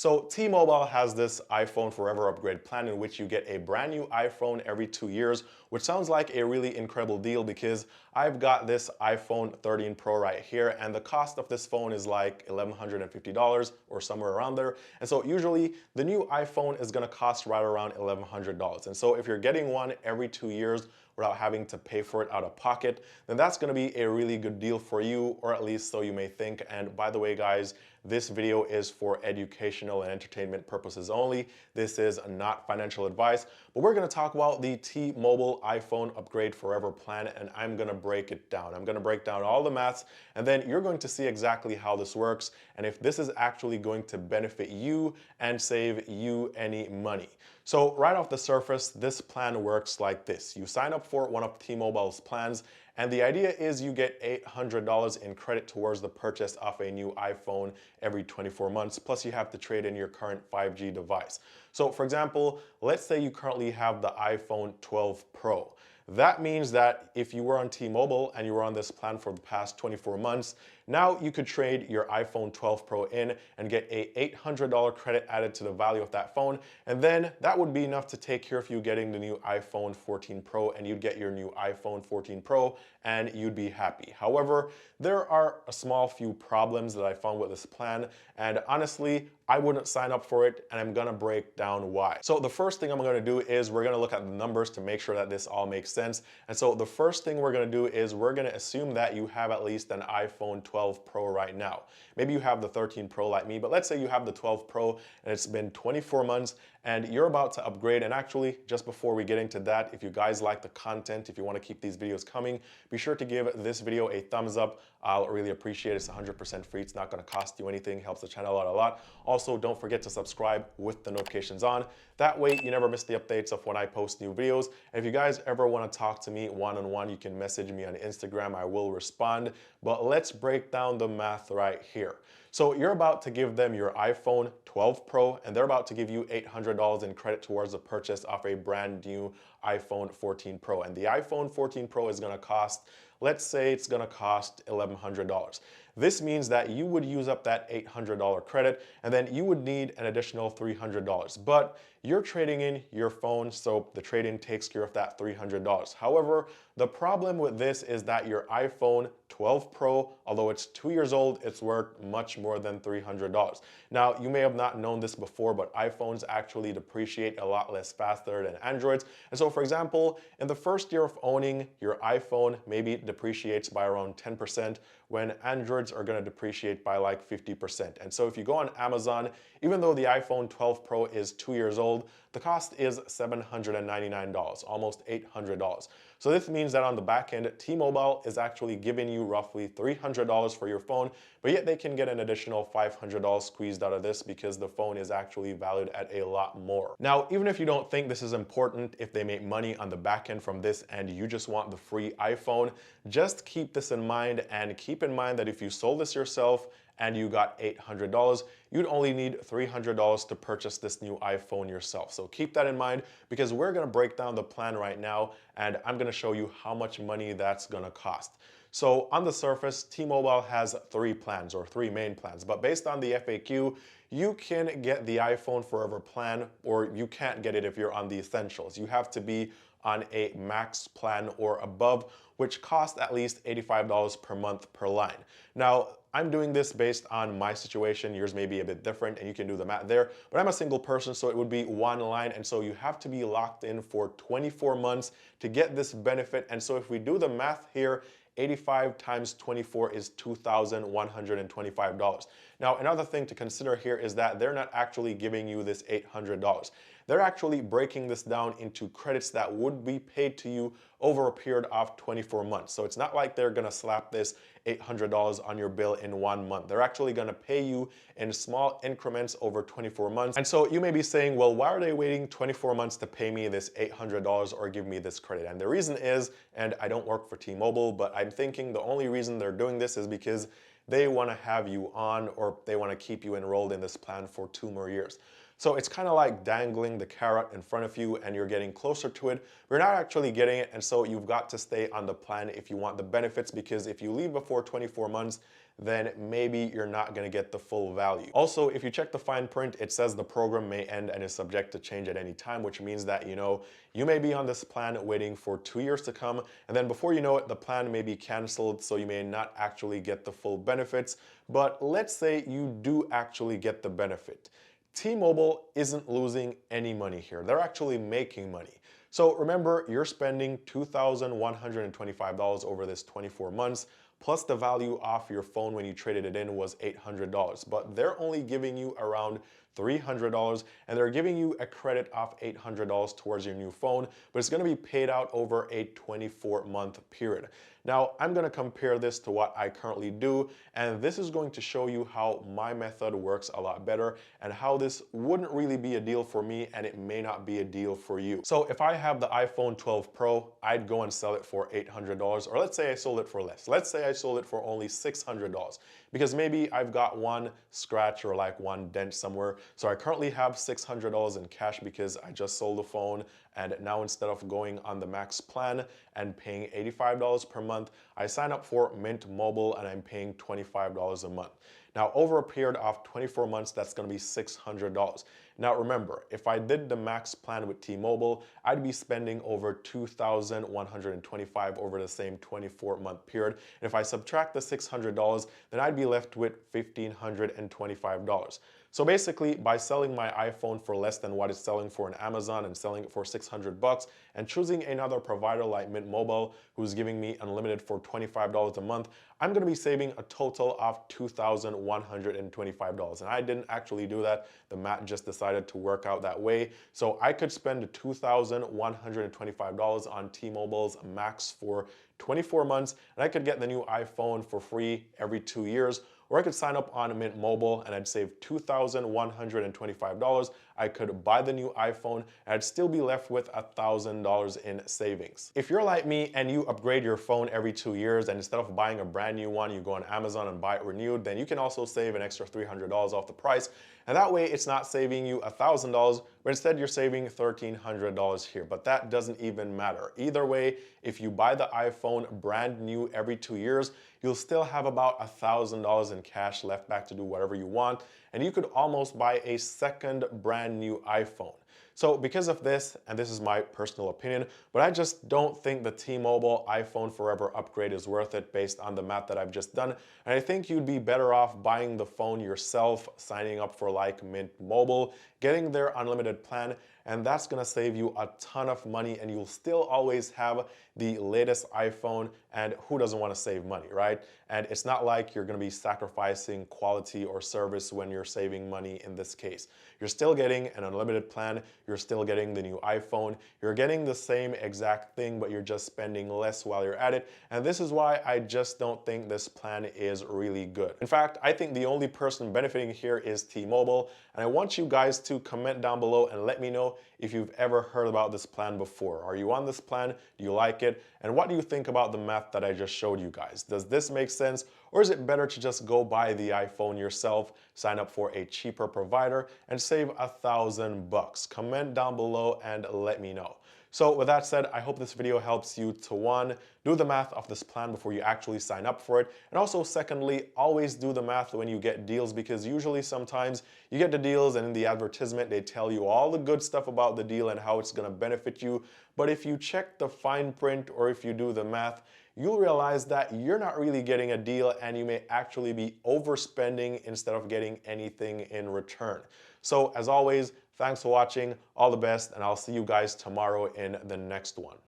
So T-Mobile has this iPhone Forever upgrade plan in which you get a brand new iPhone every 2 years, which sounds like a really incredible deal because I've got this iPhone 13 Pro right here, and the cost of this phone is like $1,150 or somewhere around there. And so usually the new iPhone is going to cost right around $1,100. And so if you're getting one every 2 years without having to pay for it out of pocket, then that's going to be a really good deal for you, or at least so you may think. And by the way, guys, this video is for educational and entertainment purposes only. This is not financial advice, but we're going to talk about the T-Mobile iPhone Upgrade Forever plan, and I'm going to break it down. I'm going to break down all the maths, and then you're going to see exactly how this works and if this is actually going to benefit you and save you any money. So right off the surface, this plan works like this. You sign up for one of T-Mobile's plans, and the idea is you get $800 in credit towards the purchase of a new iPhone every 24 months, plus you have to trade in your current 5G device. So for example, let's say you currently have the iPhone 12 Pro. That means that if you were on T-Mobile and you were on this plan for the past 24 months, now you could trade your iPhone 12 Pro in and get a $800 credit added to the value of that phone, and then that would be enough to take care of you getting the new iPhone 14 Pro, and you'd get your new iPhone 14 Pro and you'd be happy. However, there are a small few problems that I found with this plan, and honestly, I wouldn't sign up for it, and I'm gonna break down why. So the first thing I'm gonna do is we're gonna look at the numbers to make sure that this all makes sense. And so the first thing we're gonna do is we're gonna assume that you have at least an iPhone 12 Pro right now. Maybe you have the 13 Pro like me, but let's say you have the 12 Pro and it's been 24 months and you're about to upgrade. And actually, just before we get into that, if you guys like the content, if you want to keep these videos coming, be sure to give this video a thumbs up. I'll really appreciate it. It's 100% free. It's not going to cost you anything. Helps the channel out a lot. Also, don't forget to subscribe with the notifications on. That way, you never miss the updates of when I post new videos. And if you guys ever want to talk to me one-on-one, you can message me on Instagram. I will respond. But let's break down the math right here. So you're about to give them your iPhone 12 Pro, and they're about to give you $800 in credit towards the purchase of a brand new iPhone 14 Pro. And the iPhone 14 Pro is going to cost, let's say it's going to cost $1,100. This means that you would use up that $800 credit, and then you would need an additional $300. But you're trading in your phone, so the trade-in takes care of that $300. However, the problem with this is that your iPhone 12 Pro, although it's 2 years old, it's worth much more than $300. Now, you may have not known this before, but iPhones actually depreciate a lot less faster than Androids. And so, for example, in the first year of owning your iPhone, maybe it depreciates by around 10%, when Androids are going to depreciate by like 50%. And so if you go on Amazon, even though the iPhone 12 Pro is 2 years old, the cost is $799, almost $800. So this means that on the back end, T-Mobile is actually giving you roughly $300 for your phone, but yet they can get an additional $500 squeezed out of this because the phone is actually valued at a lot more. Now, even if you don't think this is important, if they make money on the back end from this and you just want the free iPhone, just keep this in mind, and keep in mind that if you sold this yourself and you got $800, you'd only need $300 to purchase this new iPhone yourself. So keep that in mind, because we're gonna break down the plan right now, and I'm gonna show you how much money that's gonna cost. So on the surface, T-Mobile has three plans, or three main plans, but based on the FAQ, you can get the iPhone Forever plan, or you can't get it if you're on the Essentials. You have to be on a max plan or above, which costs at least $85 per month per line. Now, I'm doing this based on my situation. Yours may be a bit different, and you can do the math there, but I'm a single person, so it would be one line, and so you have to be locked in for 24 months to get this benefit. And so if we do the math here, 85 times 24 is $2,125. Now, another thing to consider here is that they're not actually giving you this $800. They're actually breaking this down into credits that would be paid to you over a period of 24 months. So it's not like they're gonna slap this $800 on your bill in 1 month. They're actually gonna pay you in small increments over 24 months. And so you may be saying, well, why are they waiting 24 months to pay me this $800 or give me this credit? And the reason is, and I don't work for T-Mobile, but I'm thinking the only reason they're doing this is because they wanna have you on, or they wanna keep you enrolled in this plan for 2 more years. So it's kind of like dangling the carrot in front of you, and you're getting closer to it. You're not actually getting it, and so you've got to stay on the plan if you want the benefits, because if you leave before 24 months, then maybe you're not going to get the full value. Also, if you check the fine print, it says the program may end and is subject to change at any time, which means that, you may be on this plan waiting for 2 years to come, and then before you know it, the plan may be canceled, so you may not actually get the full benefits. But let's say you do actually get the benefit. T-Mobile isn't losing any money here. They're actually making money. So remember, you're spending $2,125 over this 24 months, plus the value off your phone when you traded it in was $800. But they're only giving you around $300, and they're giving you a credit off $800 towards your new phone, but it's going to be paid out over a 24-month period. Now, I'm going to compare this to what I currently do, and this is going to show you how my method works a lot better and how this wouldn't really be a deal for me, and it may not be a deal for you. So if I have the iPhone 12 Pro, I'd go and sell it for $800, or let's say I sold it for less. Let's say I sold it for only $600, because maybe I've got one scratch or like one dent somewhere. So I currently have $600 in cash because I just sold the phone, and now instead of going on the max plan and paying $85 per month, I sign up for Mint Mobile and I'm paying $25 a month. Now, over a period of 24 months, that's going to be $600. Now, remember, if I did the max plan with T-Mobile, I'd be spending over $2,125 over the same 24-month period. And if I subtract the $600, then I'd be left with $1,525. So basically, by selling my iPhone for less than what it's selling for on Amazon and selling it for $600 and choosing another provider like Mint Mobile, who's giving me unlimited for $25 a month, I'm going to be saving a total of $2,125. And I didn't actually do that. The math just decided to work out that way. So I could spend $2,125 on T-Mobile's max for 24 months, and I could get the new iPhone for free every 2 years. Or I could sign up on Mint Mobile and I'd save $2,125. I could buy the new iPhone and I'd still be left with $1,000 in savings. If you're like me and you upgrade your phone every 2 years, and instead of buying a brand new one, you go on Amazon and buy it renewed, then you can also save an extra $300 off the price. And that way it's not saving you $1,000, but instead you're saving $1,300 here. But that doesn't even matter. Either way, if you buy the iPhone brand new every 2 years, you'll still have about $1,000 in cash left back to do whatever you want, and you could almost buy a second brand new iPhone. So because of this, and this is my personal opinion, but I just don't think the T-Mobile iPhone Forever upgrade is worth it based on the math that I've just done. And I think you'd be better off buying the phone yourself, signing up for like Mint Mobile, getting their unlimited plan, and that's gonna save you a ton of money, and you'll still always have the latest iPhone, and who doesn't want to save money, right? And it's not like you're gonna be sacrificing quality or service when you're saving money in this case. You're still getting an unlimited plan, you're still getting the new iPhone, you're getting the same exact thing, but you're just spending less while you're at it, and this is why I just don't think this plan is really good. In fact, I think the only person benefiting here is T-Mobile, and I want you guys to comment down below and let me know if you've ever heard about this plan before. Are you on this plan? Do you like it? And what do you think about the math that I just showed you guys? Does this make sense? Or is it better to just go buy the iPhone yourself, sign up for a cheaper provider, and save $1,000? Comment down below and let me know. So with that said, I hope this video helps you to, one, do the math of this plan before you actually sign up for it. And also secondly, always do the math when you get deals, because usually sometimes you get the deals and in the advertisement they tell you all the good stuff about the deal and how it's gonna benefit you. But if you check the fine print or if you do the math, you'll realize that you're not really getting a deal and you may actually be overspending instead of getting anything in return. So as always, thanks for watching, all the best, and I'll see you guys tomorrow in the next one.